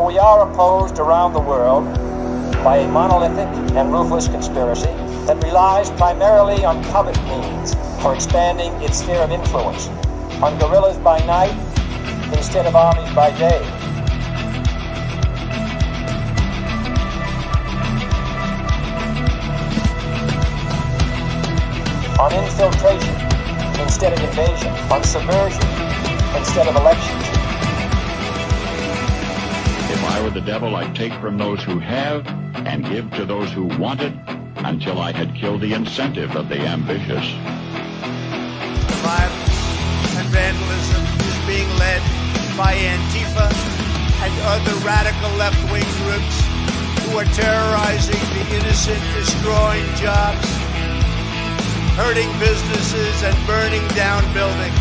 we are opposed around the world by a monolithic and ruthless conspiracy that relies primarily on covert means for expanding its sphere of influence, on guerrillas by night instead of armies by day. On infiltration instead of invasion, on subversion instead of elections. If I were the devil, I'd take from those who have and give to those who want it until I had killed the incentive of the ambitious. Violence and vandalism is being led by Antifa and other radical left-wing groups who are terrorizing the innocent, destroying jobs, hurting businesses, and burning down buildings.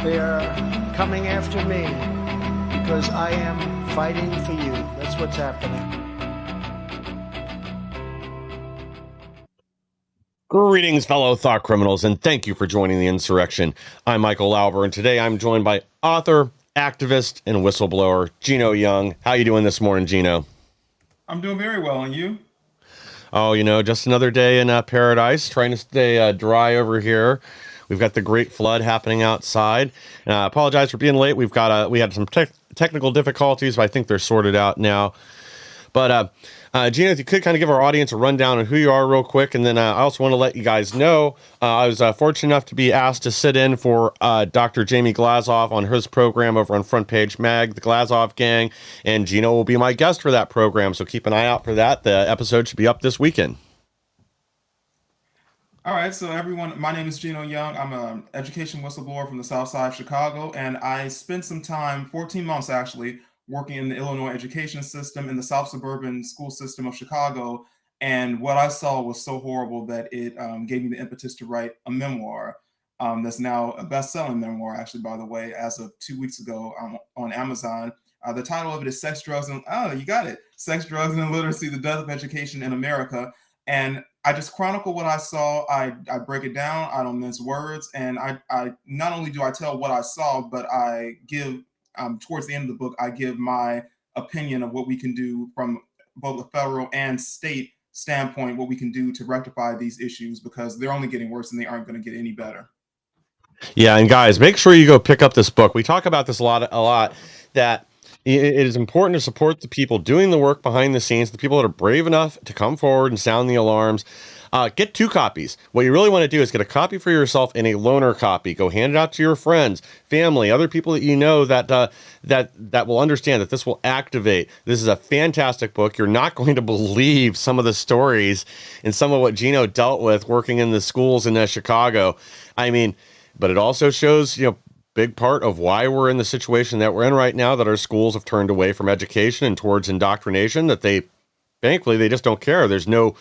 They are coming after me because I am fighting for you. That's what's happening. Greetings, fellow thought criminals, and thank you for joining the insurrection. I'm Michael Lauber, and today I'm joined by author, activist, and whistleblower Gino Young. How you doing this morning, Gino? I'm doing very well, and you? Oh, just another day in paradise, trying to stay dry over here. We've got the great flood happening outside. I apologize for being late. We had some technical difficulties, but I think they're sorted out now. But Gino, if you could kind of give our audience a rundown on who you are real quick. And then I also want to let you guys know, I was fortunate enough to be asked to sit in for Dr. Jamie Glazoff on his program over on Front Page Mag, the Glazoff Gang. And Gino will be my guest for that program. So keep an eye out for that. The episode should be up this weekend. All right, so everyone, my name is Gino Young. I'm an education whistleblower from the South Side of Chicago, and I spent some time, 14 months actually, working in the Illinois education system in the South Suburban school system of Chicago. And what I saw was so horrible that it gave me the impetus to write a memoir that's now a best-selling memoir, actually, by the way, as of 2 weeks ago on Amazon. The title of it is Sex, Drugs, and you got it. Sex, Drugs, and Illiteracy, the Death of Education in America. And I just chronicle what I saw. I break it down. I don't mince words. And I not only do I tell what I saw, but I give, towards the end of the book, I give my opinion of what we can do from both the federal and state standpoint, what we can do to rectify these issues, because they're only getting worse and they aren't going to get any better. Yeah, and guys, make sure you go pick up this book. We talk about this a lot, that it is important to support the people doing the work behind the scenes, the people that are brave enough to come forward and sound the alarms. Get 2 copies. What you really want to do is get a copy for yourself and a loaner copy. Go hand it out to your friends, family, other people that you know that will understand that this will activate. This is a fantastic book. You're not going to believe some of the stories and some of what Gino dealt with working in the schools in Chicago. I mean, but it also shows, big part of why we're in the situation that we're in right now, that our schools have turned away from education and towards indoctrination, that thankfully they just don't care. There's no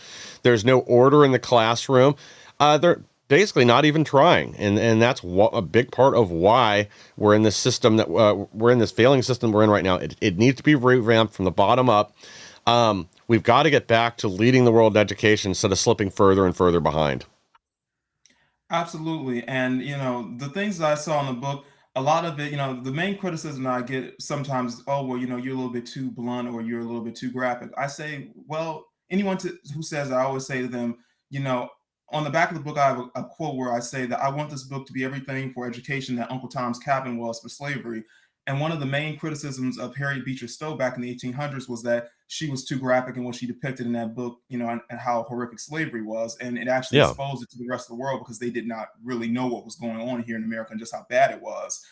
order in the classroom. They're basically not even trying. And that's a big part of why we're in this system we're in this failing system we're in right now. It needs to be revamped from the bottom up. We've got to get back to leading the world in education instead of slipping further and further behind. Absolutely. And, the things that I saw in the book, a lot of it, the main criticism I get sometimes, oh, well, you're a little bit too blunt or you're a little bit too graphic. I say, well, anyone who says that, I always say to them, on the back of the book, I have a quote where I say that I want this book to be everything for education that Uncle Tom's Cabin was for slavery. And one of the main criticisms of Harriet Beecher Stowe back in the 1800s was that she was too graphic in what she depicted in that book, and how horrific slavery was. And it actually exposed it to the rest of the world because they did not really know what was going on here in America and just how bad it was.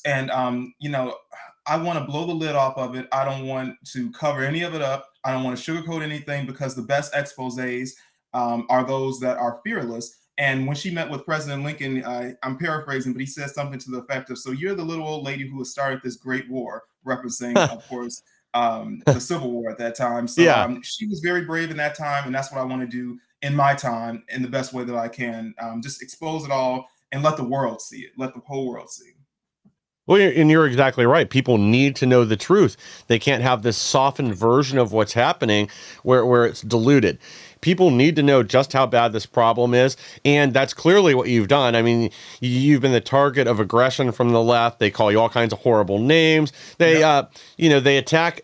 And, I want to blow the lid off of it. I don't want to cover any of it up. I don't want to sugarcoat anything, because the best exposés are those that are fearless. And when she met with President Lincoln, I'm paraphrasing, but he said something to the effect of, so you're the little old lady who has started this great war. referencing, of course, the Civil War at that time. So Yeah. she was very brave in that time, and that's what I want to do in my time in the best way that I can. Just expose it all and let the world see it, let the whole world see it. Well, and you're exactly right. People need to know the truth. They can't have this softened version of what's happening where it's diluted. People need to know just how bad this problem is, and that's clearly what you've done. I mean, you've been the target of aggression from the left. They call you all kinds of horrible names. They, they attack.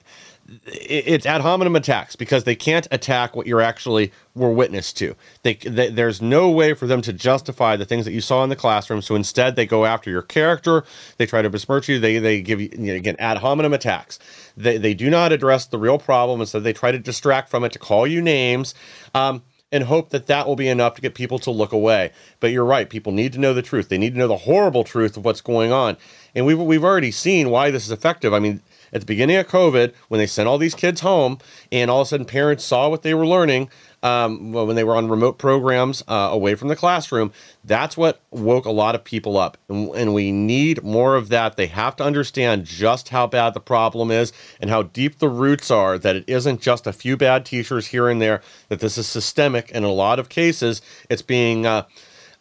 It's ad hominem attacks because they can't attack what you're actually were witness to. There's no way for them to justify the things that you saw in the classroom. So instead, they go after your character. They try to besmirch you. They give you, again, ad hominem attacks. They do not address the real problem. Instead, they try to distract from it, to call you names, and hope that will be enough to get people to look away. But you're right. People need to know the truth. They need to know the horrible truth of what's going on. And we've already seen why this is effective. I mean, at the beginning of COVID, when they sent all these kids home, and all of a sudden parents saw what they were learning when they were on remote programs away from the classroom, that's what woke a lot of people up. And we need more of that. They have to understand just how bad the problem is and how deep the roots are, that it isn't just a few bad teachers here and there, that this is systemic. And in a lot of cases, it's being...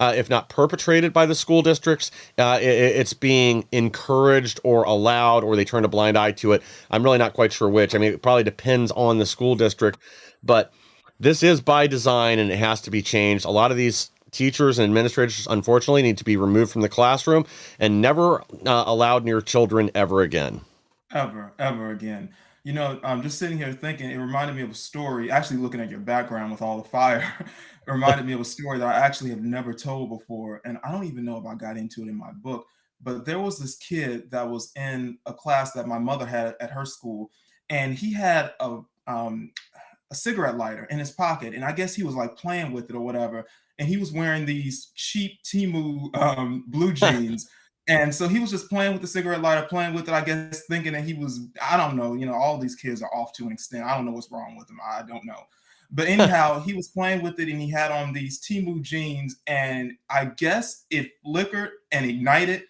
if not perpetrated by the school districts, it's being encouraged or allowed, or they turn a blind eye to it. I'm really not quite sure which. I mean, it probably depends on the school district, but this is by design and it has to be changed. A lot of these teachers and administrators, unfortunately, need to be removed from the classroom and never allowed near children ever again. Ever again. I'm just sitting here thinking, it reminded me of a story, actually looking at your background with all the fire, it reminded me of a story that I actually have never told before. And I don't even know if I got into it in my book, but there was this kid that was in a class that my mother had at her school, and he had a cigarette lighter in his pocket. And I guess he was like playing with it or whatever. And he was wearing these cheap Temu blue jeans. And so he was just playing with the cigarette lighter, playing with it, I guess, thinking that he was, I don't know, all these kids are off to an extent. I don't know what's wrong with them. I don't know. But anyhow, he was playing with it and he had on these Temu jeans, and I guess it flickered and ignited.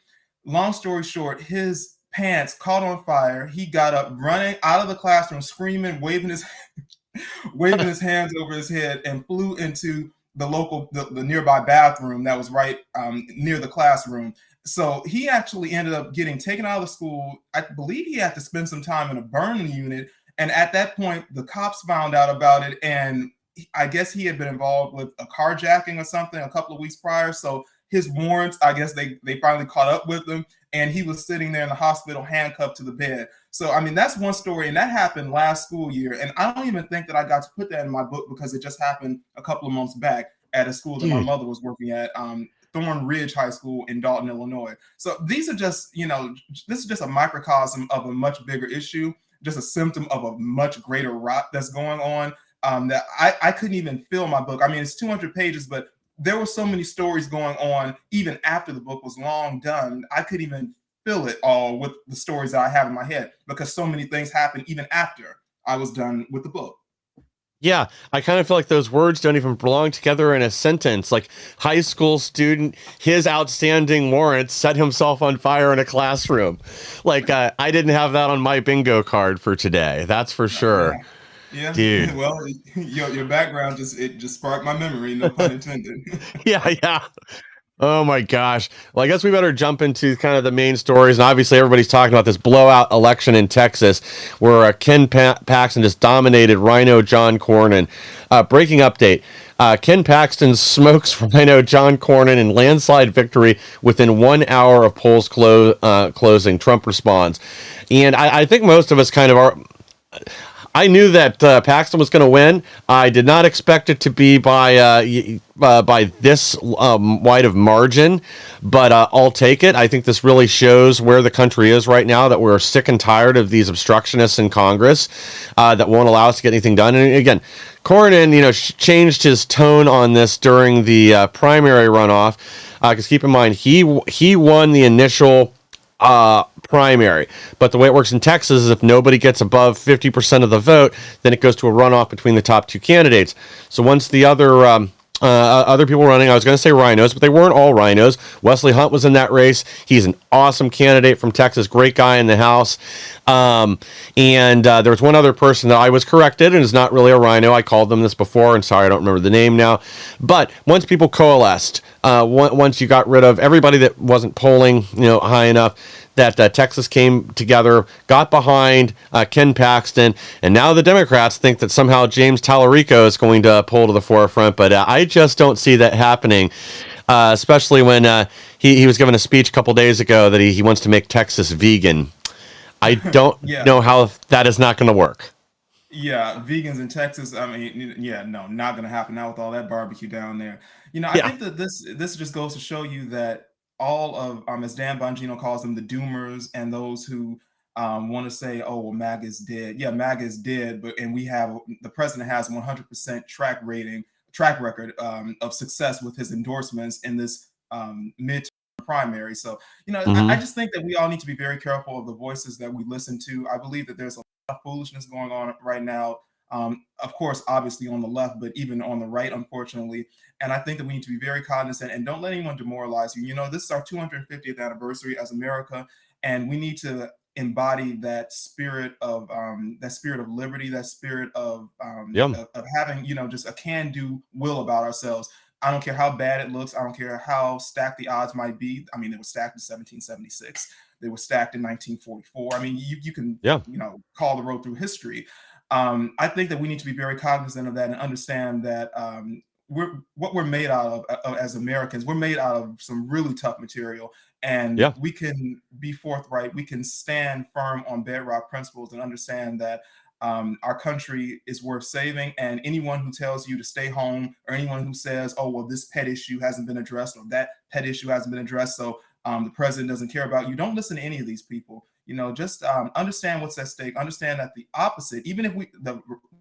Long story short, his pants caught on fire. He got up running out of the classroom, screaming, waving his hands over his head, and flew into the nearby bathroom that was right near the classroom. So he actually ended up getting taken out of the school. I believe he had to spend some time in a burn unit. And at that point, the cops found out about it. And I guess he had been involved with a carjacking or something a couple of weeks prior. So his warrants, I guess they finally caught up with him. And he was sitting there in the hospital handcuffed to the bed. So, I mean, that's one story. And that happened last school year. And I don't even think that I got to put that in my book because it just happened a couple of months back at a school that my mother was working at. Thorn Ridge High School in Dalton, Illinois. So these are just, this is just a microcosm of a much bigger issue, just a symptom of a much greater rot that's going on that I couldn't even fill my book. I mean, it's 200 pages, but there were so many stories going on even after the book was long done. I couldn't even fill it all with the stories that I have in my head because so many things happened even after I was done with the book. Yeah, I kind of feel like those words don't even belong together in a sentence. Like, high school student, his outstanding warrants set himself on fire in a classroom. Like, I didn't have that on my bingo card for today. That's for sure. Yeah, dude. Well, your background just sparked my memory. No pun intended. Yeah. Oh my gosh. Well, I guess we better jump into kind of the main stories. And obviously everybody's talking about this blowout election in Texas where Ken Paxton just dominated Rhino John Cornyn. Breaking update. Ken Paxton smokes Rhino John Cornyn in landslide victory within 1 hour of polls closing. Trump responds. And I think most of us kind of are... I knew that Paxton was going to win. I did not expect it to be by this wide of margin, but I'll take it. I think this really shows where the country is right now, that we're sick and tired of these obstructionists in Congress that won't allow us to get anything done. And again, Cornyn, changed his tone on this during the primary runoff, because keep in mind, he won the initial primary, but the way it works in Texas is if nobody gets above 50% of the vote, then it goes to a runoff between the top two candidates. So once the other other people running. I was going to say rhinos, but they weren't all rhinos. Wesley Hunt was in that race. He's an awesome candidate from Texas, great guy in the House. And there was one other person that I was corrected, and is not really a rhino. I called them this before, and sorry, I don't remember the name now. But once people coalesced, once you got rid of everybody that wasn't polling, high enough, that Texas came together, got behind Ken Paxton, and now the Democrats think that somehow James Tallarico is going to pull to the forefront, but I just don't see that happening, especially when he was given a speech a couple days ago that he wants to make Texas vegan. I don't know how that is not going to work. Yeah, vegans in Texas. I mean, no, not going to happen. Not with all that barbecue down there. I think that this just goes to show you that all of, as Dan Bongino calls them, the doomers and those who want to say, oh, well, MAGA is dead. Yeah, MAGA is dead, and the president has 100% track record of success with his endorsements in this midterm primary. So, I just think that we all need to be very careful of the voices that we listen to. I believe that there's a lot of foolishness going on right now. Of course, obviously on the left, but even on the right, unfortunately. And I think that we need to be very cognizant and don't let anyone demoralize you. This is our 250th anniversary as America, and we need to embody that spirit of liberty, that spirit of having, just a can-do will about ourselves. I don't care how bad it looks. I don't care how stacked the odds might be. I mean, they were stacked in 1776. They were stacked in 1944. I mean, you can, call the road through history. I think that we need to be very cognizant of that and understand that what we're made out of as Americans. We're made out of some really tough material, and we can be forthright. We can stand firm on bedrock principles and understand that our country is worth saving. And anyone who tells you to stay home, or anyone who says, oh, well, this pet issue hasn't been addressed, or that pet issue hasn't been addressed, so the president doesn't care about you, don't listen to any of these people. Just understand what's at stake. Understand that the opposite, even if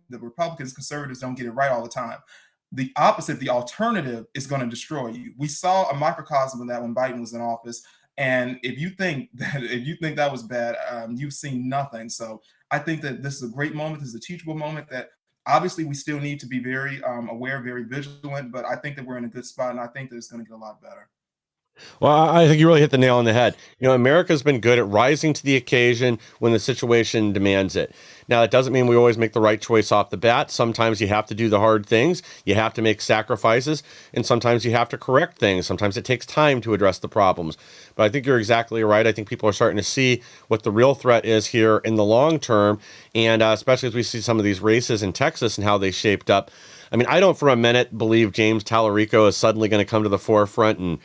the Republicans, conservatives don't get it right all the time, the opposite, the alternative, is going to destroy you. We saw a microcosm of that when Biden was in office. And if you think that was bad, you've seen nothing. So I think that this is a great moment. This is a teachable moment that obviously we still need to be very aware, very vigilant. But I think that we're in a good spot, and I think that it's going to get a lot better. Well, I think you really hit the nail on the head. America's been good at rising to the occasion when the situation demands it. Now, that doesn't mean we always make the right choice off the bat. Sometimes you have to do the hard things. You have to make sacrifices, and sometimes you have to correct things. Sometimes it takes time to address the problems. But I think you're exactly right. I think people are starting to see what the real threat is here in the long term, and especially as we see some of these races in Texas and how they shaped up. I mean, I don't for a minute believe James Tallarico is suddenly going to come to the forefront and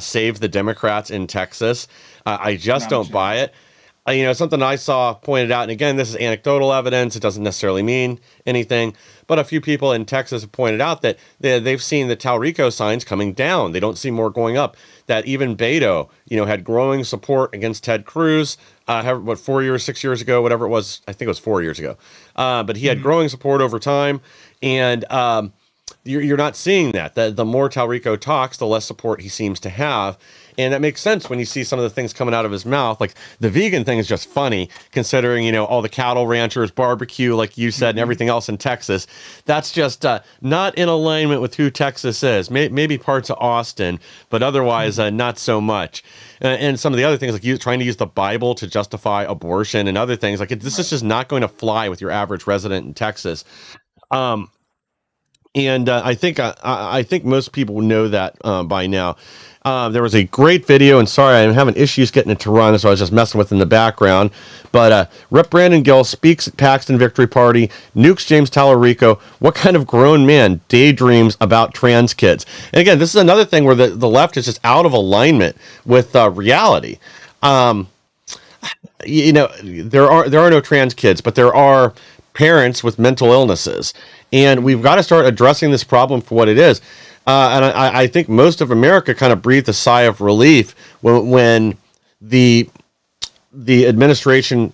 save the Democrats in Texas. I just don't buy it. Something I saw pointed out, and again, this is anecdotal evidence. It doesn't necessarily mean anything, but a few people in Texas have pointed out that they've seen the Tallarico signs coming down. They don't see more going up. That even Beto, had growing support against Ted Cruz, 6 years ago, whatever it was. I think it was 4 years ago. But he had growing support over time, and you're not seeing that. The more Tallarico talks, the less support he seems to have. And that makes sense when you see some of the things coming out of his mouth. Like the vegan thing is just funny, considering, all the cattle ranchers, barbecue, like you said, and everything else in Texas. That's just not in alignment with who Texas is. Maybe parts of Austin, but otherwise not so much. And some of the other things, like trying to use the Bible to justify abortion and other things, like this is just not going to fly with your average resident in Texas. And I think most people know that by now. There was a great video, and sorry, I'm having issues getting it to run, so I was just messing with it in the background. But Rep. Brandon Gill speaks at Paxton Victory Party, nukes James Tallarico. What kind of grown man daydreams about trans kids? And again, this is another thing where the left is just out of alignment with reality. There are no trans kids, but there are parents with mental illnesses. And we've got to start addressing this problem for what it is. And I think most of America kind of breathed a sigh of relief when the administration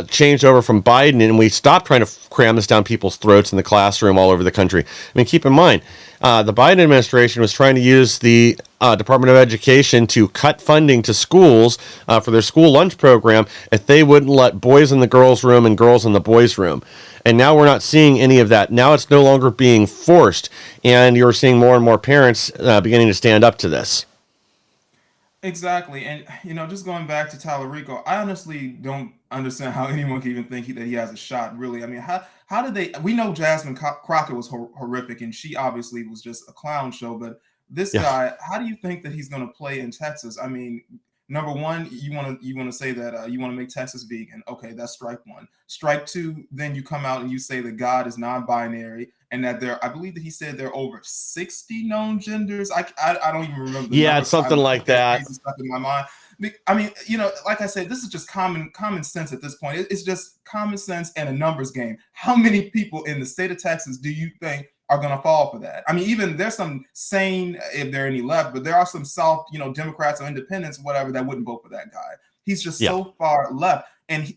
changed over from Biden and we stopped trying to cram this down people's throats in the classroom all over the country. I mean, keep in mind, the Biden administration was trying to use the Department of Education to cut funding to schools for their school lunch program if they wouldn't let boys in the girls' room and girls in the boys' room. And now we're not seeing any of that. Now it's no longer being forced, and you're seeing more and more parents beginning to stand up to this. Exactly. And, just going back to Tallarico, I honestly don't understand how anyone can even think that he has a shot, really. I mean, how did they? We know Jasmine Crockett was horrific, and she obviously was just a clown show. But this Yeah. guy, how do you think that he's going to play in Texas? I mean, number one, you want to say that you want to make Texas vegan. Okay, that's strike one. Strike two, then you come out and you say that God is non-binary and that I believe that he said there are over 60 known genders. I don't even remember the Yeah, number. it's something like that. Crazy stuff in my mind. I mean, like I said, this is just common sense at this point. It's just common sense and a numbers game. How many people in the state of Texas do you think are going to fall for that? I mean, even there's some sane, if there are any left, but there are some South, Democrats or independents, whatever, that wouldn't vote for that guy. He's just so far left.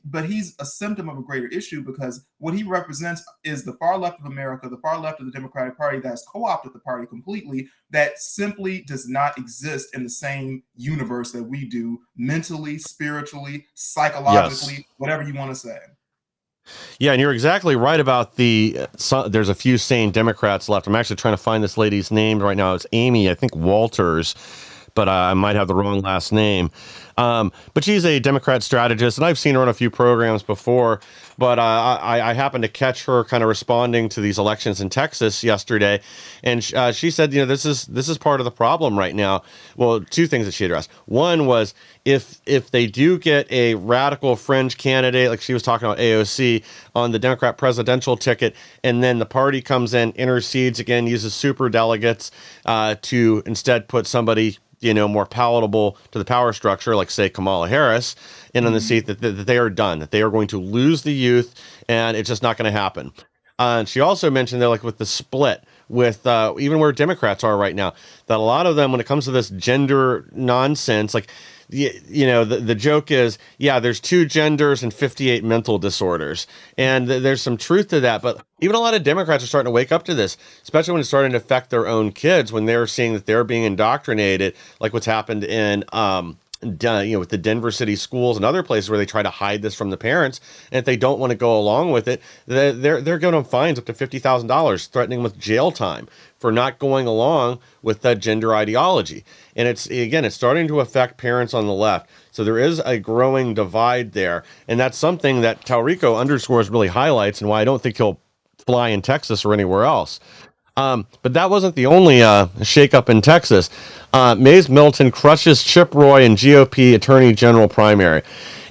But he's a symptom of a greater issue because what he represents is the far left of America, the far left of the Democratic Party that has co-opted the party completely, that simply does not exist in the same universe that we do, mentally, spiritually, psychologically, whatever you want to say. Yeah, and you're exactly right about there's a few sane Democrats left. I'm actually trying to find this lady's name right now. It's Amy, I think Walters, but I might have the wrong last name. But she's a Democrat strategist, and I've seen her on a few programs before. But I happened to catch her kind of responding to these elections in Texas yesterday, and she said, this is part of the problem right now. Well, two things that she addressed. One was if they do get a radical fringe candidate, like she was talking about AOC on the Democrat presidential ticket, and then the party comes in, intercedes again, uses super delegates to instead put somebody more palatable to the power structure, like say Kamala Harris, in on the seat, that they are done, that they are going to lose the youth, and it's just not going to happen. And she also mentioned that, like with the split, with even where Democrats are right now, that a lot of them, when it comes to this gender nonsense, like the joke is, there's 2 genders and 58 mental disorders, and there's some truth to that. But even a lot of Democrats are starting to wake up to this, especially when it's starting to affect their own kids, when they're seeing that they're being indoctrinated, like what's happened in with the Denver city schools and other places where they try to hide this from the parents. And if they don't want to go along with it, they're giving them fines up to $50,000, threatening with jail time for not going along with that gender ideology. And it's starting to affect parents on the left. So there is a growing divide there. And that's something that Tallarico underscores, really highlights, and why I don't think he'll fly in Texas or anywhere else. But that wasn't the only shakeup in Texas. Mays Middleton crushes Chip Roy in GOP Attorney General primary.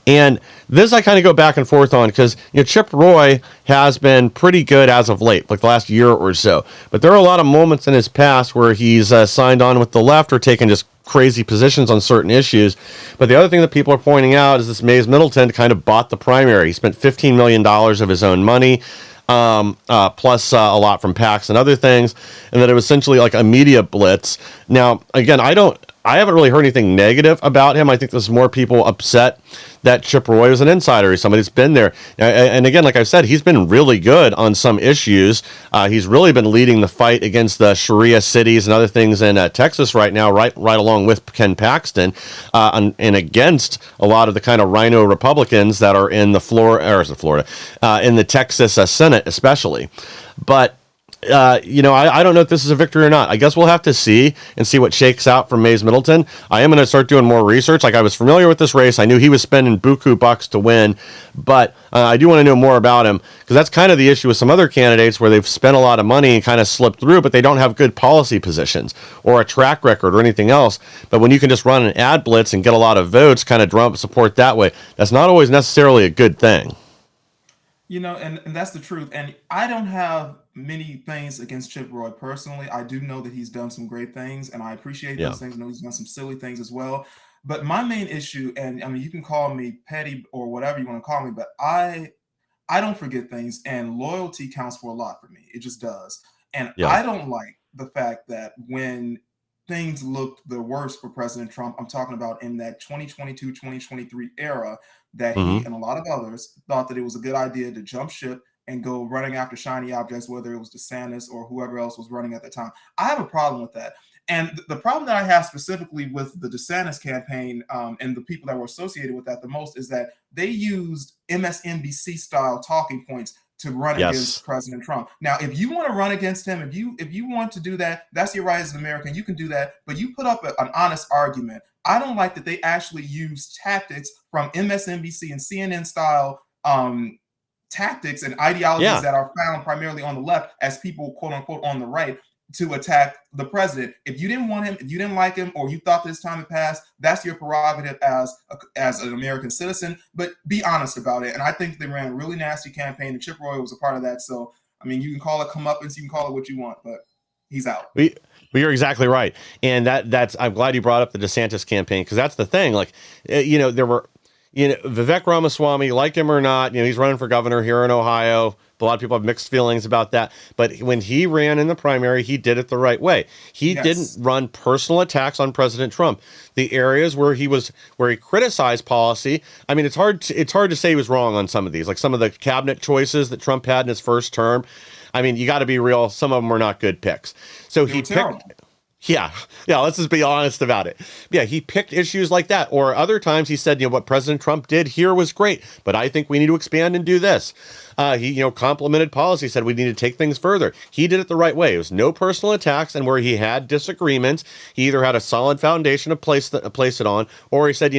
And this I kind of go back and forth on because Chip Roy has been pretty good as of late, like the last year or so. But there are a lot of moments in his past where he's signed on with the left or taken just crazy positions on certain issues. But the other thing that people are pointing out is this Mays Middleton kind of bought the primary. He spent $15 million of his own money. Plus a lot from PACs and other things, and that it was essentially like a media blitz. Now, again, I haven't really heard anything negative about him. I think there's more people upset that Chip Roy is an insider. He's somebody that's been there. And again, like I said, he's been really good on some issues. He's really been leading the fight against the Sharia cities and other things in Texas right now, right along with Ken Paxton, and against a lot of the kind of rhino Republicans that are in in the Texas Senate especially. But I don't know if this is a victory or not. I guess we'll have to see what shakes out from Mays Middleton. I am going to start doing more research. Like, I was familiar with this race. I knew he was spending buku bucks to win, but I do want to know more about him, because that's kind of the issue with some other candidates where they've spent a lot of money and kind of slipped through, but they don't have good policy positions or a track record or anything else. But when you can just run an ad blitz and get a lot of votes, kind of drum up support that way, that's not always necessarily a good thing. And that's the truth. And I don't have many things against Chip Roy personally. I do know that he's done some great things, and I appreciate those things. I know he's done some silly things as well. But my main issue, and I mean, you can call me petty or whatever you want to call me, but I don't forget things, and loyalty counts for a lot for me. It just does. And I don't like the fact that when things looked the worst for President Trump. I'm talking about in that 2022-2023 era, that he Mm-hmm. and a lot of others thought that it was a good idea to jump ship and go running after shiny objects, whether it was DeSantis or whoever else was running at the time. I have a problem with that. And the problem that I have specifically with the DeSantis campaign and the people that were associated with that the most is that they used MSNBC style talking points to run Yes. against President Trump. Now, if you want to run against him, if you want to do that, that's your right as an American. You can do that, but you put up an honest argument. I don't like that they actually use tactics from MSNBC and CNN style tactics and ideologies Yeah. that are found primarily on the left as people, quote unquote, on the right to attack the president. If you didn't want him, if you didn't like him, or you thought this time had passed, that's your prerogative as an American citizen. But be honest about it. And I think they ran a really nasty campaign, and Chip Roy was a part of that. So, I mean, you can call it comeuppance, you can call it what you want, but he's out. You're exactly right. And that's I'm glad you brought up the DeSantis campaign, because that's the thing. Like, there were, Vivek Ramaswamy, like him or not, he's running for governor here in Ohio. A lot of people have mixed feelings about that. But when he ran in the primary, he did it the right way. He didn't run personal attacks on President Trump. The areas where he criticized policy, I mean, it's hard to say he was wrong on some of these, like some of the cabinet choices that Trump had in his first term. I mean, you got to be real. Some of them were not good picks. So he picked. Yeah. Let's just be honest about it. Yeah, he picked issues like that. Or other times he said, what President Trump did here was great, but I think we need to expand and do this. He, complimented policy, said we need to take things further. He did it the right way. It was no personal attacks, and where he had disagreements, he either had a solid foundation to place it on, or he said,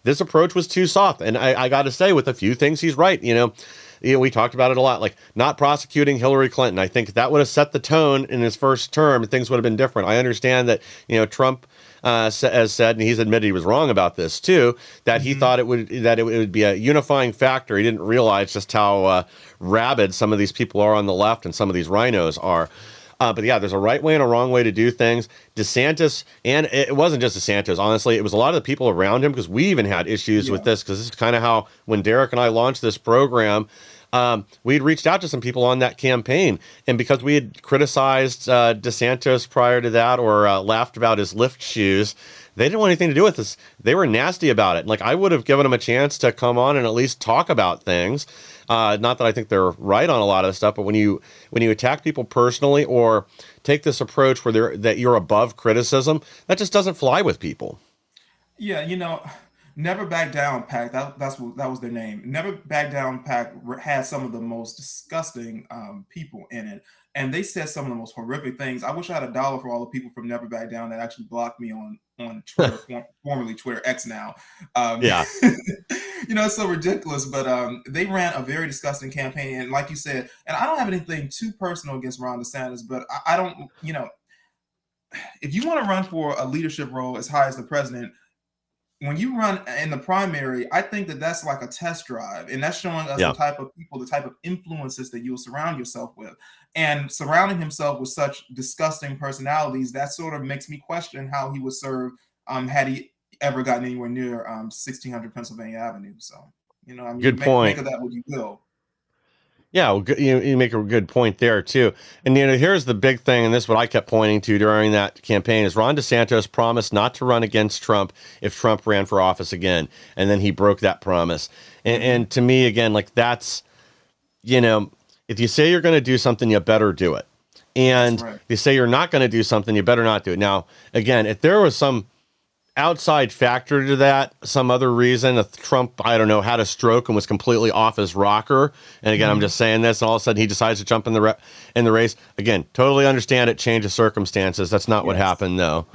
this approach was too soft. And I got to say, with a few things, he's right. We talked about it a lot, like not prosecuting Hillary Clinton. I think that would have set the tone in his first term, and things would have been different. I understand that, Trump has said, and he's admitted he was wrong about this too, that he thought it would be a unifying factor. He didn't realize just how rabid some of these people are on the left and some of these rhinos are. But yeah, there's a right way and a wrong way to do things. DeSantis, and it wasn't just DeSantis, honestly, it was a lot of the people around him, because we even had issues with this, because this is kind of how, when Derek and I launched this program, we'd reached out to some people on that campaign, and because we had criticized DeSantis prior to that, or laughed about his lift shoes, they didn't want anything to do with this. They were nasty about it. Like, I would have given them a chance to come on and at least talk about things. Not that I think they're right on a lot of stuff, but when you attack people personally, or take this approach where that you're above criticism, that just doesn't fly with people. Yeah, Never Back Down PAC, that was their name. Never Back Down PAC had some of the most disgusting people in it. And they said some of the most horrific things. I wish I had $1 for all the people from Never Back Down that actually blocked me on Twitter, formerly Twitter X now. It's so ridiculous. But they ran a very disgusting campaign. And like you said, and I don't have anything too personal against Ron DeSantis, but I don't, if you want to run for a leadership role as high as the president, when you run in the primary, I think that's like a test drive, and that's showing us the type of people, the type of influences that you'll surround yourself with. And surrounding himself with such disgusting personalities, that sort of makes me question how he would serve had he ever gotten anywhere near 1600 Pennsylvania Avenue. So, good point. Make of that what you will. Yeah, well, you make a good point there too. And here's the big thing, and this is what I kept pointing to during that campaign, is Ron DeSantis promised not to run against Trump if Trump ran for office again, and then he broke that promise. And to me, again, like, that's, if you say you're going to do something, you better do it. And if you say you're not going to do something, you better not do it. Now, again, if there was some outside factor to that, some other reason, if Trump, I don't know, had a stroke and was completely off his rocker, and again, I'm just saying this, and all of a sudden he decides to jump in the race, again, totally understand it, change of circumstances. That's not what happened, though.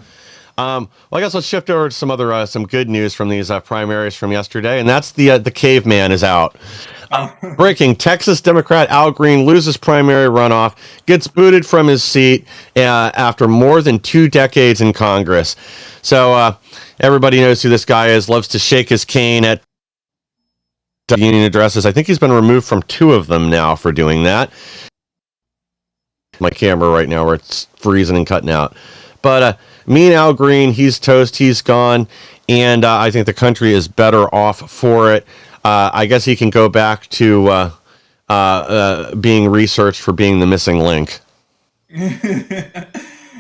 Well, I guess let's shift over to some other some good news from these primaries from yesterday, and that's the caveman is out. Breaking: Texas Democrat Al Green loses primary runoff, gets booted from his seat after more than 2 decades in Congress. So everybody knows who this guy is, loves to shake his cane at union addresses. I think he's been removed from 2 of them now for doing that. My camera right now where it's freezing and cutting out. But me and Al Green, he's toast, he's gone, and I think the country is better off for it. I guess he can go back to being researched for being the missing link.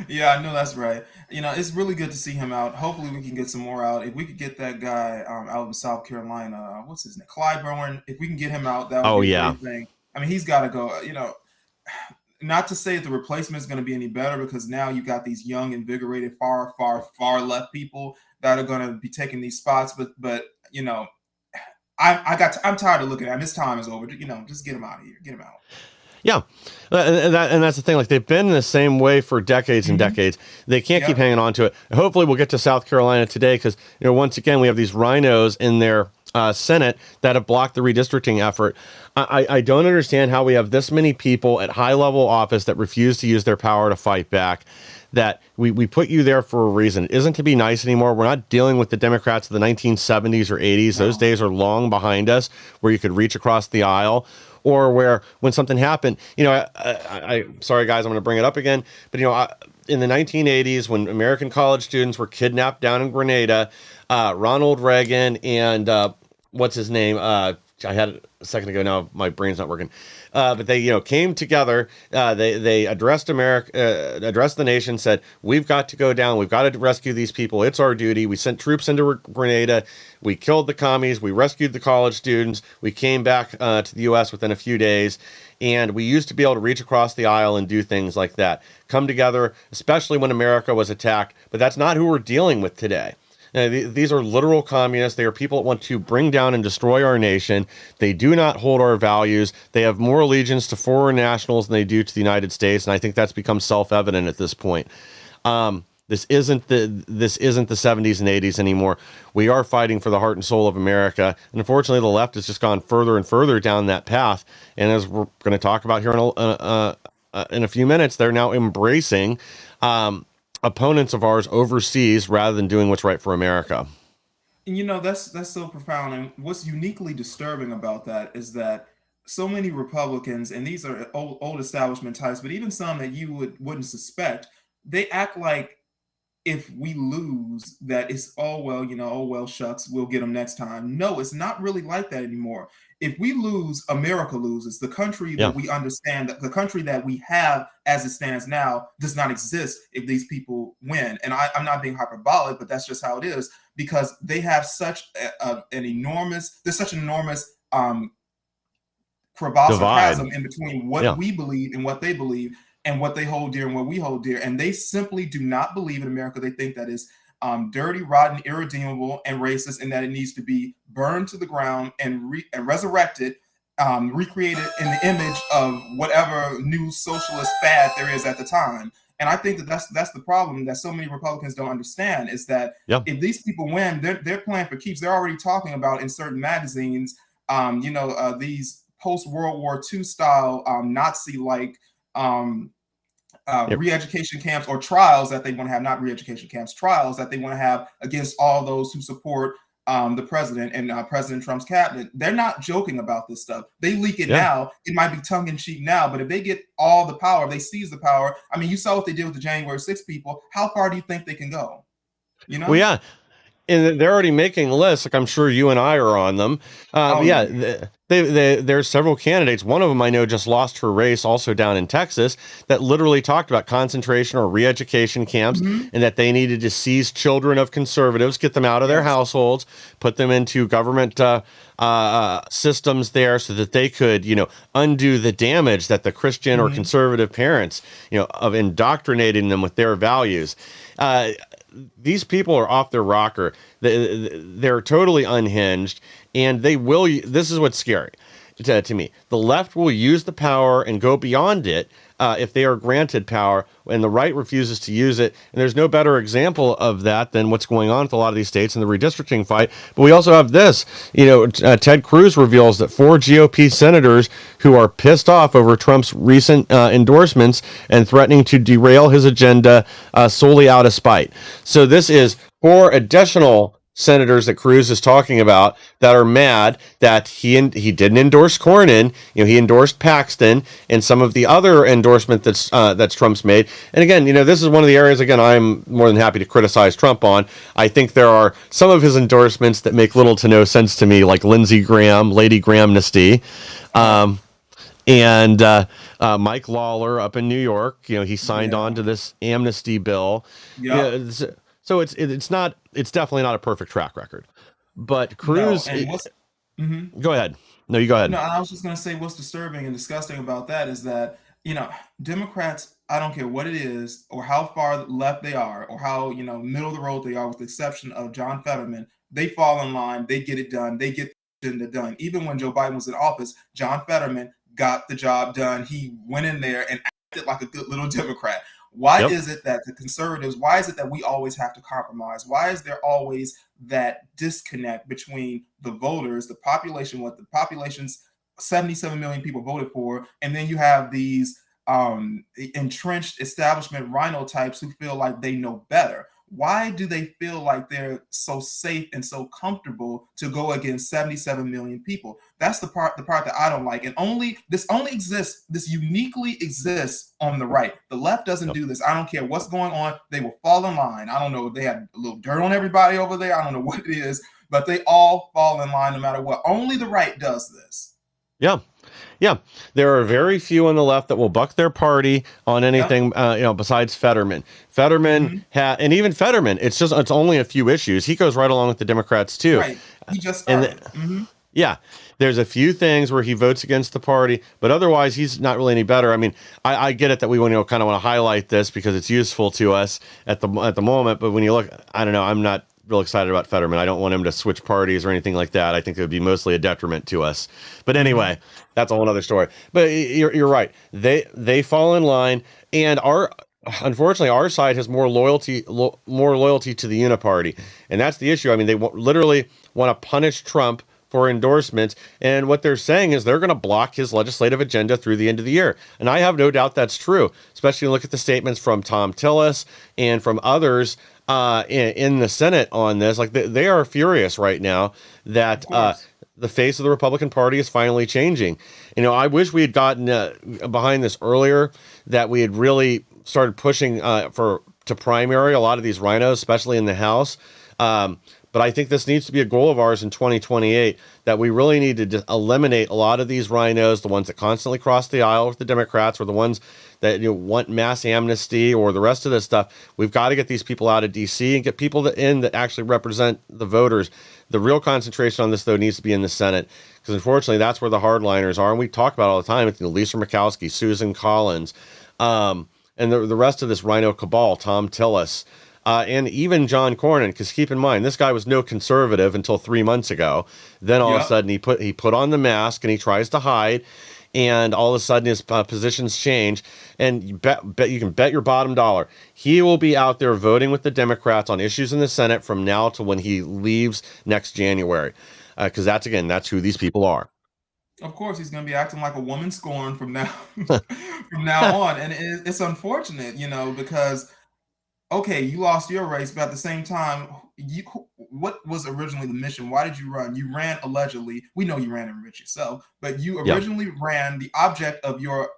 Yeah, I know that's right. it's really good to see him out. Hopefully, we can get some more out. If we could get that guy out in South Carolina, what's his name, Clyburn. If we can get him out, that would Oh be a yeah. great thing. I mean, he's got to go. Not to say that the replacement is going to be any better, because now you've got these young, invigorated, far left people that are going to be taking these spots. But I'm tired of looking at him. His time is over. Just get him out of here. Get him out. Yeah, and that's the thing. Like, they've been the same way for decades and Hmm. decades. They can't keep Yep. hanging on to it. Hopefully, we'll get to South Carolina today because once again we have these rhinos in their Senate that have blocked the redistricting effort. I don't understand how we have this many people at high level office that refuse to use their power to fight back. That we put you there for a reason. It isn't to be nice anymore. We're not dealing with the Democrats of the 1970s or 80s. Those No. days are long behind us, where you could reach across the aisle, or where when something happened, sorry guys, I'm going to bring it up again, but in the 1980s, when American college students were kidnapped down in Grenada, Ronald Reagan and what's his name? I had it a second ago. Now my brain's not working. But they, came together. They addressed addressed the nation. Said, "We've got to go down. We've got to rescue these people. It's our duty." We sent troops into Grenada. We killed the commies. We rescued the college students. We came back to the U.S. within a few days. And we used to be able to reach across the aisle and do things like that. Come together, especially when America was attacked. But that's not who we're dealing with today. These are literal communists. They are people that want to bring down and destroy our nation. They do not hold our values. They have more allegiance to foreign nationals than they do to the United States, and I think that's become self-evident at this point. This isn't the 70s and 80s anymore. We are fighting for the heart and soul of America, and unfortunately, the left has just gone further and further down that path. And as we're going to talk about here in a few minutes, they're now embracing opponents of ours overseas rather than doing what's right for America. And that's so profound. And what's uniquely disturbing about that is that so many Republicans, and these are old establishment types, but even some that you wouldn't suspect, they act like if we lose, that it's oh well, shucks, we'll get them next time. No, it's not really like that anymore. If we lose, America loses. The country Yeah. that we understand, the country that we have as it stands now, does not exist if these people win. And I'm not being hyperbolic, but that's just how it is, because they have such an enormous crevasse or Divide. chasm in between what Yeah. we believe and what they believe, and what they hold dear and what we hold dear. And they simply do not believe in America. They think that is dirty, rotten, irredeemable, and racist, and that it needs to be burned to the ground and resurrected, recreated in the image of whatever new socialist fad there is at the time. And I think that that's the problem that so many Republicans don't understand, is that Yeah. if these people win, they're playing for keeps. They're already talking about in certain magazines, these post-World War II style Nazi-like Yep. re-education camps, or trials that they want to have, not re-education camps, trials that they want to have against all those who support the president and President Trump's cabinet. They're not joking about this stuff. They leak it Yeah. now. It might be tongue in cheek now, but if they get all the power, they seize the power. I mean, you saw what they did with the January 6th people. How far do you think they can go? Well, yeah. And they're already making lists, like I'm sure you and I are on them. Oh, But yeah, there's several candidates. One of them I know just lost her race, also down in Texas, that literally talked about concentration or re-education camps, Mhm. and that they needed to seize children of conservatives, get them out of their Yes. households, put them into government systems there, so that they could, undo the damage that the Christian or Mhm. conservative parents, of indoctrinating them with their values. These people are off their rocker. They're totally unhinged, and they will. This is what's scary to me. The left will use the power and go beyond it if they are granted power, and the right refuses to use it. And there's no better example of that than what's going on with a lot of these states in the redistricting fight. But we also have this. Ted Cruz reveals that 4 GOP senators who are pissed off over Trump's recent endorsements and threatening to derail his agenda solely out of spite. So this is 4 additional senators that Cruz is talking about that are mad that he didn't endorse Cornyn. He endorsed Paxton and some of the other endorsement that's Trump's made. And again, this is one of the areas, again, I'm more than happy to criticize Trump on. I think there are some of his endorsements that make little to no sense to me, like Lindsey Graham, Lady Grahamnesty. And Mike Lawler up in New York, he signed on to this amnesty bill. Yeah. So it's definitely not a perfect track record. But No, Cruz, and what's go ahead. No, you go ahead. No, I was just going to say what's disturbing and disgusting about that is that, Democrats, I don't care what it is or how far left they are or how, middle of the road they are, with the exception of John Fetterman, they fall in line, they get it done, they get the agenda done. Even when Joe Biden was in office, John Fetterman got the job done. He went in there and acted like a good little Democrat. Why is it that the conservatives, why is it that we always have to compromise? Why is there always that disconnect between the voters, the population, what the population's 77 million people voted for, and then you have these entrenched establishment rhino types who feel like they know better? Why do they feel like they're so safe and so comfortable to go against 77 million people? That's the part that I don't like. And this uniquely exists on the right. The left doesn't do this. I don't care what's going on. They will fall in line. I don't know if they have a little dirt on everybody over there. I don't know what it is, but they all fall in line no matter what. Only the right does this. Yeah. Yeah, there are very few on the left that will buck their party on anything, besides Fetterman. And even Fetterman, it's only a few issues. He goes right along with the Democrats too. Right, he just started. Yeah, there's a few things where he votes against the party, but otherwise he's not really any better. I mean, I get it that we kind of want to highlight this because it's useful to us at the moment. But when you look, I don't know, I'm not real excited about Fetterman. I don't want him to switch parties or anything like that. I think it would be mostly a detriment to us. But anyway, that's a whole other story. But you're right. They fall in line, and unfortunately our side has more loyalty to the Uniparty, and that's the issue. I mean, they literally want to punish Trump for endorsements, and what they're saying is they're going to block his legislative agenda through the end of the year. And I have no doubt that's true, especially look at the statements from Tom Tillis and from others in the Senate on this. Like they are furious right now that the face of the Republican Party is finally changing. I wish we had gotten behind this earlier, that we had really started pushing to primary a lot of these rhinos, especially in the House. But I think this needs to be a goal of ours in 2028, that we really need to eliminate a lot of these rhinos, the ones that constantly cross the aisle with the Democrats, or the ones that want mass amnesty, or the rest of this stuff. We've got to get these people out of D.C. and get people that actually represent the voters. The real concentration on this, though, needs to be in the Senate, because unfortunately that's where the hardliners are. And we talk about it all the time. It's Lisa Murkowski, Susan Collins, and the rest of this rhino cabal, Tom Tillis. And even John Cornyn, because keep in mind, this guy was no conservative until 3 months ago. Then all of a sudden he put on the mask and he tries to hide, and all of a sudden his positions change. And you can bet your bottom dollar he will be out there voting with the Democrats on issues in the Senate from now to when he leaves next January, because that's who these people are. Of course, he's going to be acting like a woman scorned from now on, and it's unfortunate, because. Okay, you lost your race, but at the same time, what was originally the mission? Why did you run? You ran allegedly. We know you ran and enrich yourself, but you originally ran. The object of your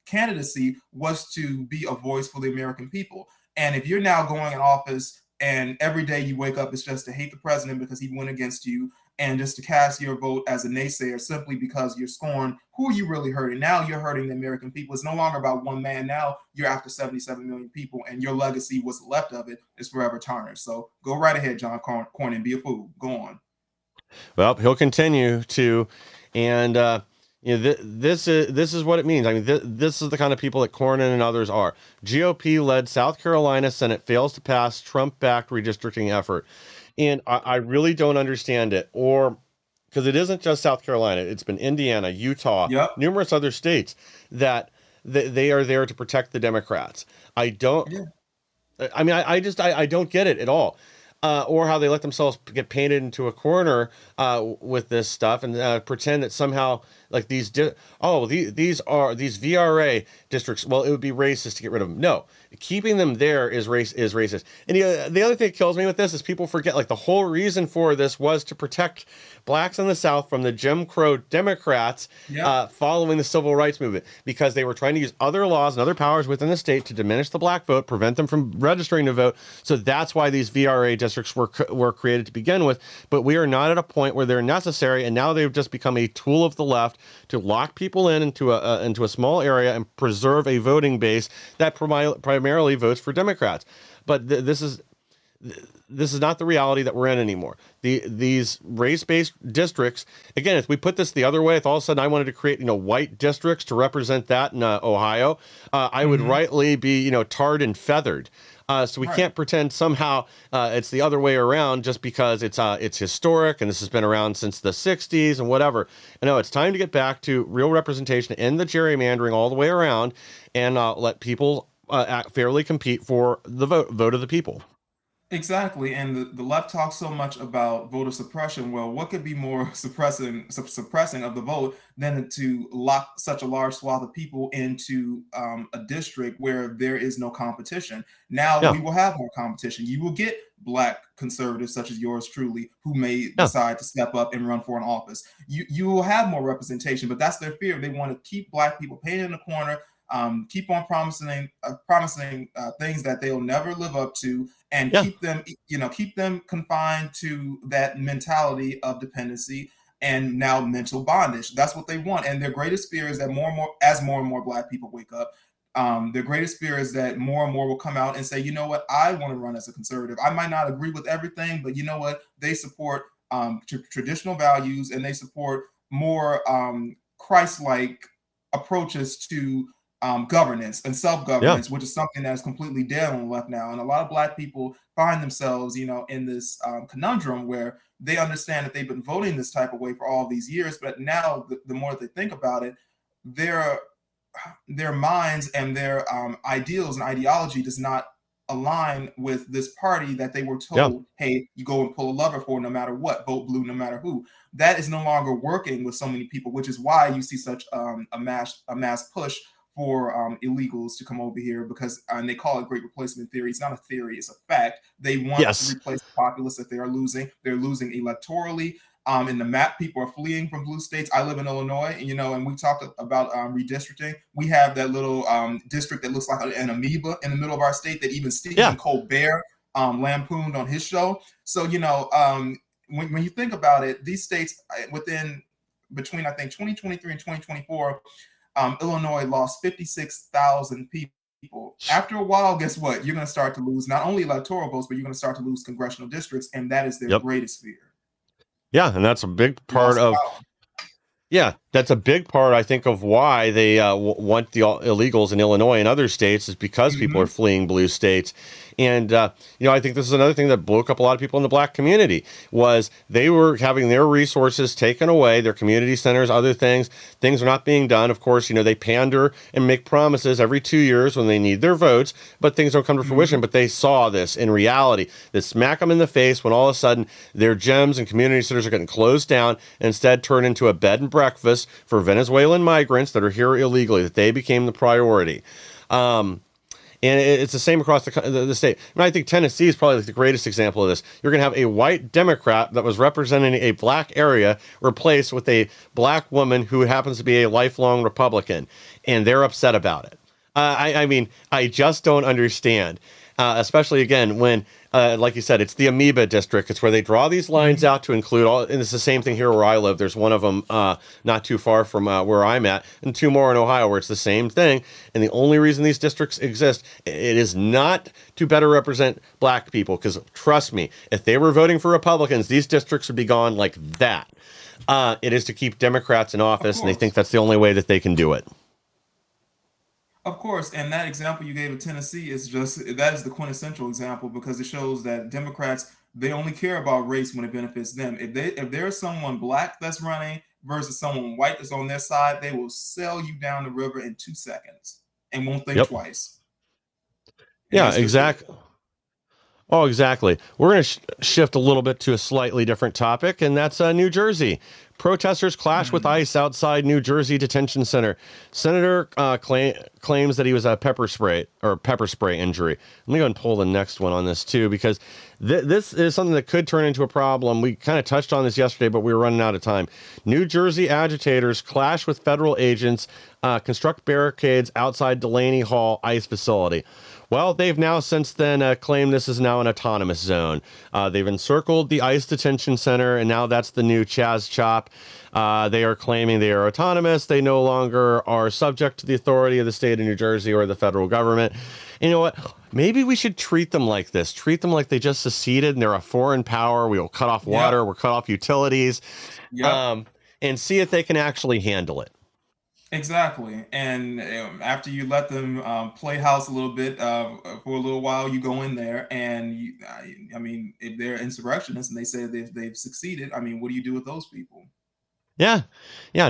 candidacy was to be a voice for the American people. And if you're now going in office and every day you wake up, it's just to hate the president because he went against you, and just to cast your vote as a naysayer simply because you're scorned, who are you really hurting? Now you're hurting the American people. It's no longer about one man. Now you're after 77 million people, and your legacy, what's left of it, is forever tarnished. So go right ahead, John Cornyn, be a fool. Go on. Well, he'll continue to, and this is what it means. I mean, this is the kind of people that Cornyn and others are. GOP-led South Carolina Senate fails to pass Trump-backed redistricting effort. And I really don't understand it, or because it isn't just South Carolina. It's been Indiana, Utah, numerous other states that they are there to protect the Democrats. I don't. Yeah. I mean, I don't get it at all. Or how they let themselves get painted into a corner with this stuff and pretend that somehow like these VRA districts. Well, it would be racist to get rid of them. No, keeping them there is racist. And the other thing that kills me with this is people forget like the whole reason for this was to protect blacks in the South from the Jim Crow Democrats following the civil rights movement, because they were trying to use other laws and other powers within the state to diminish the black vote, prevent them from registering to vote. So that's why these VRA districts were created to begin with. But we are not at a point where they're necessary, and now they've just become a tool of the left left to lock people into a small area and preserve a voting base that primarily votes for Democrats. But this is not the reality that we're in anymore. These race-based districts, again, if we put this the other way, if all of a sudden I wanted to create, white districts to represent that in Ohio, I would rightly be, tarred and feathered. So we can't pretend somehow it's the other way around just because it's historic and this has been around since the 60s and whatever. No, it's time to get back to real representation, end the gerrymandering all the way around, and let people fairly compete for the vote of the people. Exactly, and the left talks so much about voter suppression. Well, what could be more suppressing of the vote than to lock such a large swath of people into a district where there is no competition? Now we will have more competition. You will get Black conservatives such as yours truly who may decide to step up and run for an office. You will have more representation, but that's their fear. They want to keep Black people painted in the corner. Keep on promising things that they'll never live up to, and keep them confined to that mentality of dependency and now mental bondage. That's what they want. And their greatest fear is that more and more Black people wake up, their greatest fear is that more and more will come out and say, you know what, I want to run as a conservative. I might not agree with everything, but you know what, they support traditional values, and they support more Christ-like approaches to governance and self-governance, which is something that is completely dead on the left now. And a lot of Black people find themselves, in this conundrum where they understand that they've been voting this type of way for all these years, but now the more they think about it, their minds and their ideals and ideology does not align with this party that they were told, hey, you go and pull a lever for no matter what, vote blue no matter who. That is no longer working with so many people, which is why you see such a mass push for illegals to come over here, because and they call it great replacement theory. It's not a theory, it's a fact. They want to replace the populace that they are losing. They're losing electorally. In the map, people are fleeing from blue states. I live in Illinois, and we talked about redistricting. We have that little district that looks like an amoeba in the middle of our state that even Stephen Colbert lampooned on his show. So, when you think about it, these states between I think 2023 and 2024, Illinois lost 56,000 people. After a while, guess what? You're going to start to lose not only electoral votes, but you're going to start to lose congressional districts, and that is their greatest fear. Yeah, and that's a big part of. Yeah, that's a big part, I think, of why they want the illegals in Illinois and other states, is because people are fleeing blue states. And, I think this is another thing that broke up a lot of people in the Black community, was they were having their resources taken away, their community centers, other things. Things are not being done. Of course, they pander and make promises every 2 years when they need their votes, but things don't come to fruition. But they saw this in reality. They smack them in the face when all of a sudden their gyms and community centers are getting closed down and instead turn into a bed and breakfast for Venezuelan migrants that are here illegally, that they became the priority. And it's the same across the state. And I think Tennessee is probably the greatest example of this. You're going to have a white Democrat that was representing a Black area replaced with a Black woman who happens to be a lifelong Republican, and they're upset about it. I just don't understand. Especially, again, when, like you said, it's the amoeba district. It's where they draw these lines out to include all, and it's the same thing here where I live. There's one of them not too far from where I'm at, and two more in Ohio where it's the same thing. And the only reason these districts exist, it is not to better represent Black people, because trust me, if they were voting for Republicans, these districts would be gone like that. It is to keep Democrats in office, and they think that's the only way that they can do it. Of course, and that example you gave of Tennessee is that is the quintessential example, because it shows that Democrats, they only care about race when it benefits them. If there's someone Black that's running versus someone white that's on their side, they will sail you down the river in 2 seconds and won't think twice. Yeah, exactly. Oh, exactly. We're going to shift a little bit to a slightly different topic, and that's New Jersey. Protesters clash with ICE outside New Jersey Detention Center. Senator claims that he was a pepper spray injury. Let me go and pull the next one on this too, because this is something that could turn into a problem. We kind of touched on this yesterday, but we were running out of time. New Jersey agitators clash with federal agents, construct barricades outside Delaney Hall ICE facility. Well, they've now since then claimed this is now an autonomous zone. They've encircled the ICE detention center, and now that's the new Chaz Chop. crap. They are claiming they are autonomous. They no longer are subject to the authority of the state of New Jersey or the federal government. You know what? Maybe we should treat them like this. Treat them like they just seceded and they're a foreign power. We will cut off water. We'll cut off utilities. And see if they can actually handle it. Exactly. And after you let them play house a little bit for a little while, you go in there and I mean, if they're insurrectionists and they say they've succeeded, I mean, what do you do with those people? Yeah.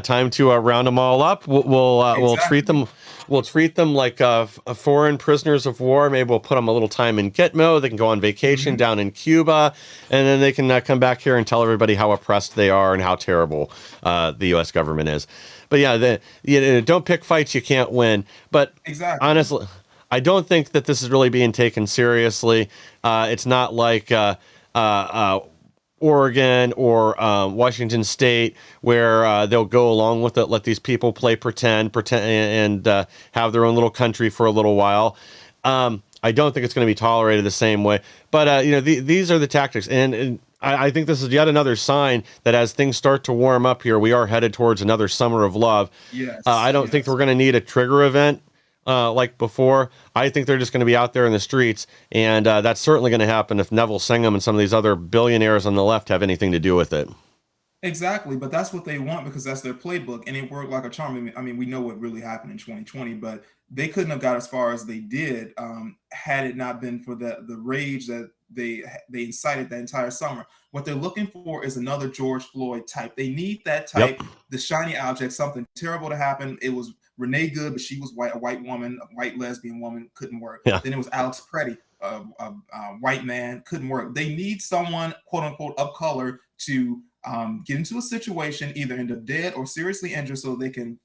Time to round them all up. We'll treat them. We'll treat them like foreign prisoners of war. Maybe we'll put them a little time in Gitmo. They can go on vacation down in Cuba, and then they can come back here and tell everybody how oppressed they are and how terrible the U.S. government is. But don't pick fights you can't win. But honestly, I don't think that this is really being taken seriously. It's not like Oregon or Washington State, where they'll go along with it, let these people play pretend, and have their own little country for a little while. I don't think it's going to be tolerated the same way. But these are the tactics, and I think this is yet another sign that as things start to warm up here, we are headed towards another summer of love. I don't think we're going to need a trigger event like before. I think they're just going to be out there in the streets, and that's certainly going to happen if Neville Singham and some of these other billionaires on the left have anything to do with it. Exactly, but that's what they want because that's their playbook, and it worked like a charm. I mean, we know what really happened in 2020, but they couldn't have got as far as they did had it not been for the rage that they incited that entire summer. What they're looking for is another George Floyd type. They need that type, the shiny object, something terrible to happen. It was Renee Good, but she was white, a white woman, a white lesbian woman, couldn't work. Then it was Alex Preddy, a white man, couldn't work. They need someone, quote unquote, of color to get into a situation, either end up dead or seriously injured, so they can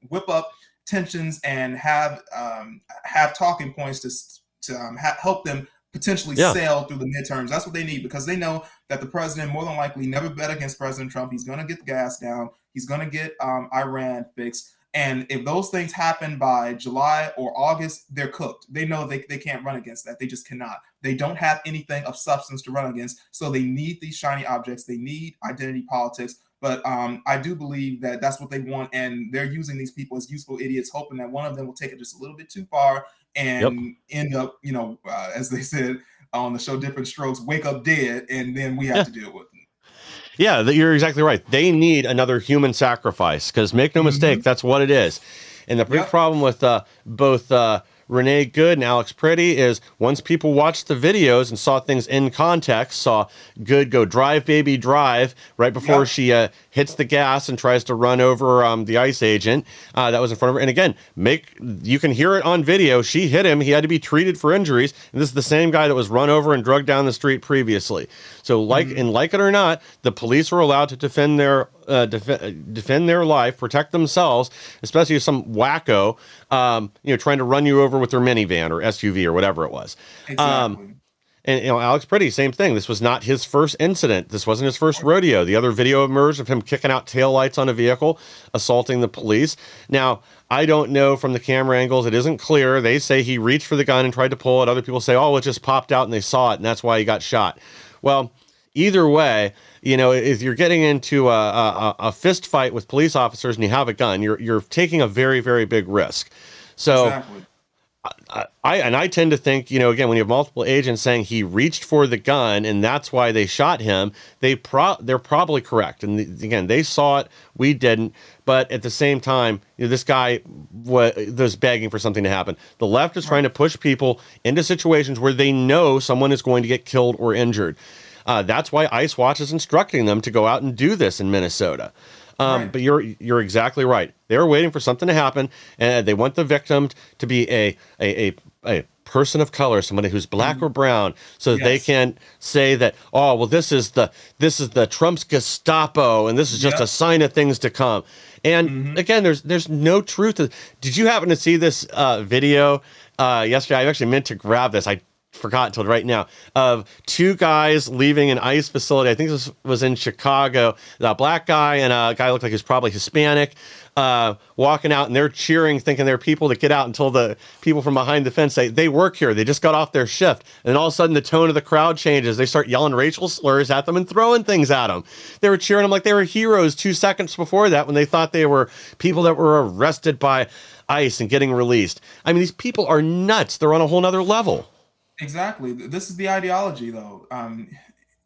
whip up tensions and have talking points to help them potentially sail through the midterms. That's what they need, because they know that the president more than likely never bet against President Trump. He's going to get the gas down. He's going to get Iran fixed. And if those things happen by July or August, they're cooked. They know they can't run against that. They just cannot. They don't have anything of substance to run against. So they need these shiny objects. They need identity politics. But I do believe that that's what they want. And they're using these people as useful idiots, hoping that one of them will take it just a little bit too far and end up, as they said on the show Different Strokes, wake up dead. And then we have to deal with it. Yeah, you're exactly right. They need another human sacrifice, because make no mistake, that's what it is. And the big problem with both Renee Good and Alex Preddy is once people watched the videos and saw things in context, saw Good go drive, baby, drive right before she hits the gas and tries to run over the ICE agent that was in front of her. And again, you can hear it on video. She hit him. He had to be treated for injuries. And this is the same guy that was run over and drugged down the street previously. So like it or not, the police were allowed to defend their life, protect themselves, especially if some wacko, trying to run you over with their minivan or SUV or whatever it was. Exactly. And Alex Preddy, same thing. This was not his first incident. This wasn't his first rodeo. The other video emerged of him kicking out taillights on a vehicle, assaulting the police. Now, I don't know from the camera angles. It isn't clear. They say he reached for the gun and tried to pull it. Other people say, it just popped out and they saw it, and that's why he got shot. Well, either way, if you're getting into a fist fight with police officers and you have a gun, you're taking a very, very big risk. So Exactly. I tend to think, again, when you have multiple agents saying he reached for the gun and that's why they shot him, they're probably correct. And again, they saw it, we didn't. But at the same time, this guy was begging for something to happen. The left is trying to push people into situations where they know someone is going to get killed or injured. That's why ICE Watch is instructing them to go out and do this in Minnesota. But you're exactly right. They're waiting for something to happen, and they want the victim to be a person of color, somebody who's black or brown, so that they can say that, this is the Trump's Gestapo, and this is just a sign of things to come. And again, there's no truth. Did you happen to see this video yesterday? I actually meant to grab this. I forgot until right now, of two guys leaving an ICE facility. I think this was in Chicago. A black guy and a guy looked like he was probably Hispanic, walking out, and they're cheering, thinking they're people to get out, until the people from behind the fence say, they work here. They just got off their shift. And then all of a sudden the tone of the crowd changes. They start yelling racial slurs at them and throwing things at them. They were cheering them like they were heroes 2 seconds before that, when they thought they were people that were arrested by ICE and getting released. I mean, these people are nuts. They're on a whole nother level. Exactly. This is the ideology, though.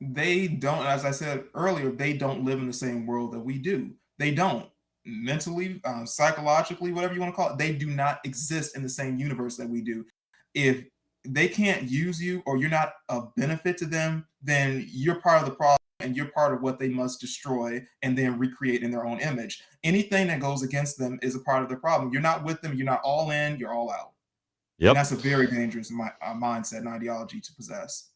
They don't, as I said earlier, they don't live in the same world that we do. They don't. Mentally, psychologically, whatever you want to call it, they do not exist in the same universe that we do. If they can't use you, or you're not of benefit to them, then you're part of the problem, and you're part of what they must destroy and then recreate in their own image. Anything that goes against them is a part of the problem. You're not with them. You're not all in. You're all out. And Yep. that's a very dangerous mindset and ideology to possess.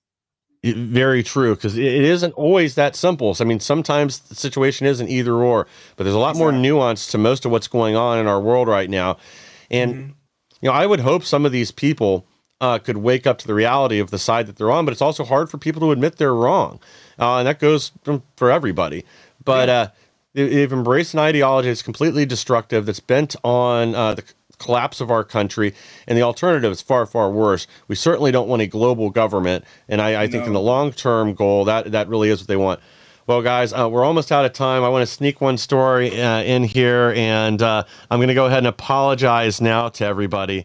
Very true, because it isn't always that simple. So, I mean, sometimes the situation is an either or, but there's a lot more Exactly. nuance to most of what's going on in our world right now. And, Mhm. I would hope some of these people could wake up to the reality of the side that they're on, but it's also hard for people to admit they're wrong. And that goes for everybody. But Yeah. they've embraced an ideology that's completely destructive, that's bent on the collapse of our country, and the alternative is far, far worse. We certainly don't want a global government, and I think in the No. long-term goal, that really is what they want. Well, guys, we're almost out of time. I want to sneak one story in here, and I'm going to go ahead and apologize now to everybody.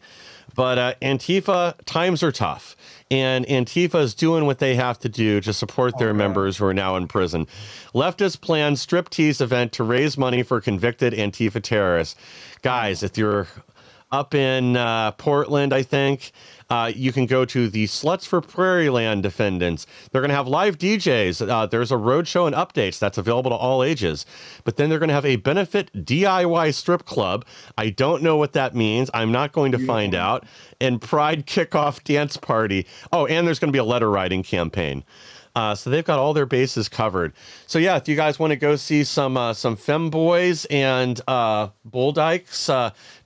But Antifa, times are tough. And Antifa is doing what they have to do to support Oh their God. members who are now in prison. Leftists plan striptease event to raise money for convicted Antifa terrorists. Guys, Oh. if you're up in Portland, I think, you can go to the Sluts for Prairieland defendants. They're going to have live DJs. There's a roadshow and updates that's available to all ages. But then they're going to have a benefit DIY strip club. I don't know what that means. I'm not going to find Unicorn. out. And Pride kickoff dance party. Oh, and there's going to be a letter writing campaign. So they've got all their bases covered. So yeah, if you guys want to go see some femboys and bull dykes,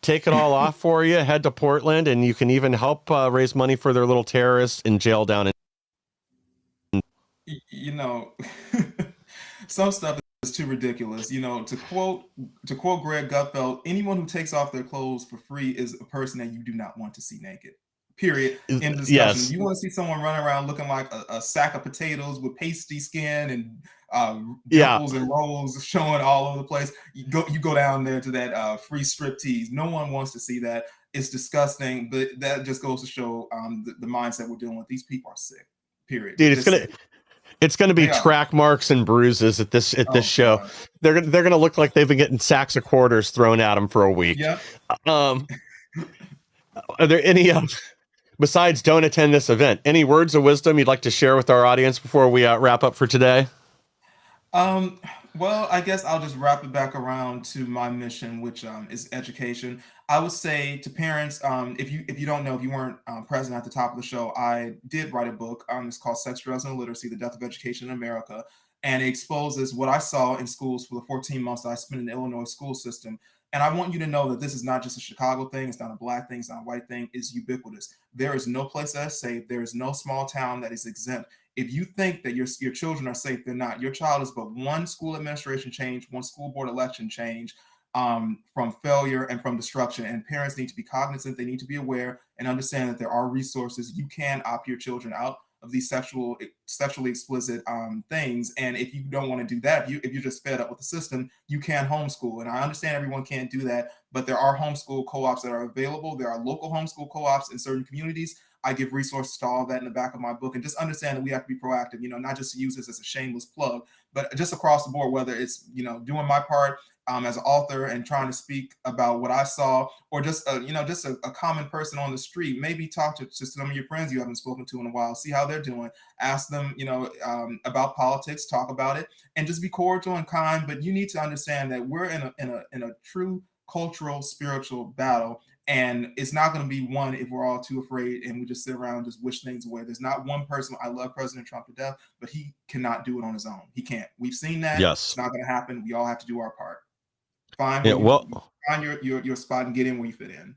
take it all off for you. Head to Portland, and you can even help raise money for their little terrorists in jail down in. You know, some stuff is too ridiculous. To quote Greg Gutfeld, anyone who takes off their clothes for free is a person that you do not want to see naked. Period. End of discussion. Yes, You want to see someone running around looking like a sack of potatoes with pasty skin and yeah, dimples and rolls showing all over the place. You go down there to that free strip tease. No one wants to see that. It's disgusting, but that just goes to show the mindset we're dealing with. These people are sick. Period. dude, They're sick. it's gonna be They are. track marks and bruises at this Oh show. God. They're gonna look like they've been getting sacks of quarters thrown at them for a week. Yep. Um, are there any besides don't attend this event? Any words of wisdom you'd like to share with our audience before we wrap up for today? Um, well, I guess I'll just wrap it back around to my mission, which is education. I would say to parents, if you don't know, if you weren't present at the top of the show, I did write a book. It's called Sex, Drugs, and Illiteracy: The Death of Education in America, and it exposes what I saw in schools for the 14 months that I spent in the Illinois school system. And I want you to know that this is not just a Chicago thing. It's not a black thing. It's not a white thing. It's ubiquitous. There is no place that is safe. There is no small town that is exempt. If you think that your children are safe, they're not. Your child is but one school administration change, one school board election change from failure and from destruction. And parents need to be cognizant. They need to be aware and understand that there are resources. You can opt your children out of these sexually explicit things. And if you don't want to do that, if you're just fed up with the system, you can homeschool. And I understand everyone can't do that, but there are homeschool co-ops that are available. There are local homeschool co-ops in certain communities. I give resources to all of that in the back of my book, and just understand that we have to be proactive, not just to use this as a shameless plug, but just across the board, whether it's, doing my part as an author and trying to speak about what I saw, or just, just a common person on the street. Maybe talk to some of your friends you haven't spoken to in a while, see how they're doing, ask them, about politics, talk about it, and just be cordial and kind. But you need to understand that we're in a true cultural, spiritual battle. And it's not going to be one if we're all too afraid and we just sit around and just wish things away. There's not one person. I love President Trump to death, but he cannot do it on his own. He can't. We've seen that. It's Yes. not going to happen. We all have to do our part. Yeah. Find your spot and get in where you fit in.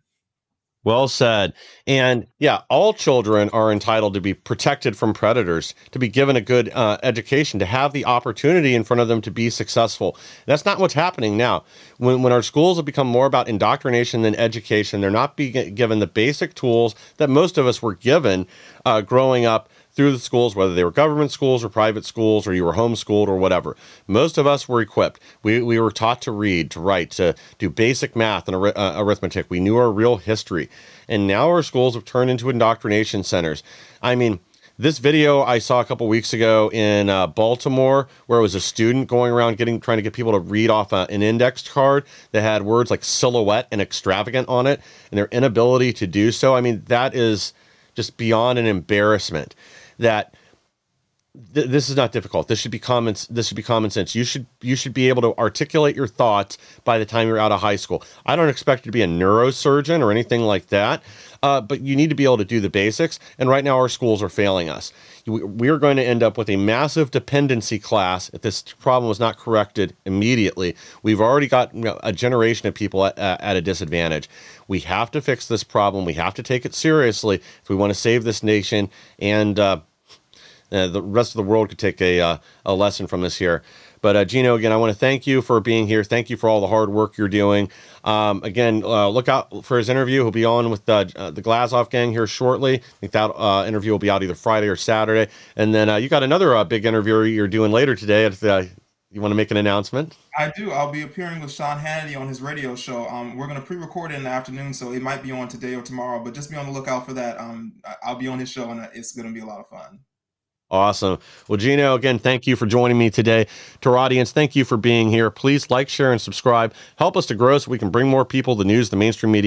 Well said. And yeah, all children are entitled to be protected from predators, to be given a good education, to have the opportunity in front of them to be successful. That's not what's happening now. When our schools have become more about indoctrination than education, they're not being given the basic tools that most of us were given growing up through the schools, whether they were government schools or private schools, or you were homeschooled or whatever. Most of us were equipped. We were taught to read, to write, to do basic math and arithmetic. We knew our real history. And now our schools have turned into indoctrination centers. I mean, this video I saw a couple weeks ago in Baltimore, where it was a student going around trying to get people to read off an index card that had words like silhouette and extravagant on it, and their inability to do so. I mean, that is just beyond an embarrassment. That this is not difficult. This should be common sense. You should be able to articulate your thoughts by the time you're out of high school. I don't expect you to be a neurosurgeon or anything like that, but you need to be able to do the basics. And right now, our schools are failing us. We are going to end up with a massive dependency class if this problem was not corrected immediately. We've already got a generation of people at a disadvantage. We have to fix this problem. We have to take it seriously if we want to save this nation, and the rest of the world could take a lesson from this here. But Gino, again, I want to thank you for being here. Thank you for all the hard work you're doing. Again, look out for his interview. He'll be on with the Glazov gang here shortly. I think that interview will be out either Friday or Saturday. And then you got another big interview you're doing later today. You want to make an announcement? I do. I'll be appearing with Sean Hannity on his radio show. We're going to pre-record it in the afternoon, so it might be on today or tomorrow, but just be on the lookout for that. I'll be on his show, and it's going to be a lot of fun. Awesome. Well, Gino, again, thank you for joining me today. To our audience, thank you for being here. Please like, share, and subscribe. Help us to grow so we can bring more people the news, the mainstream media,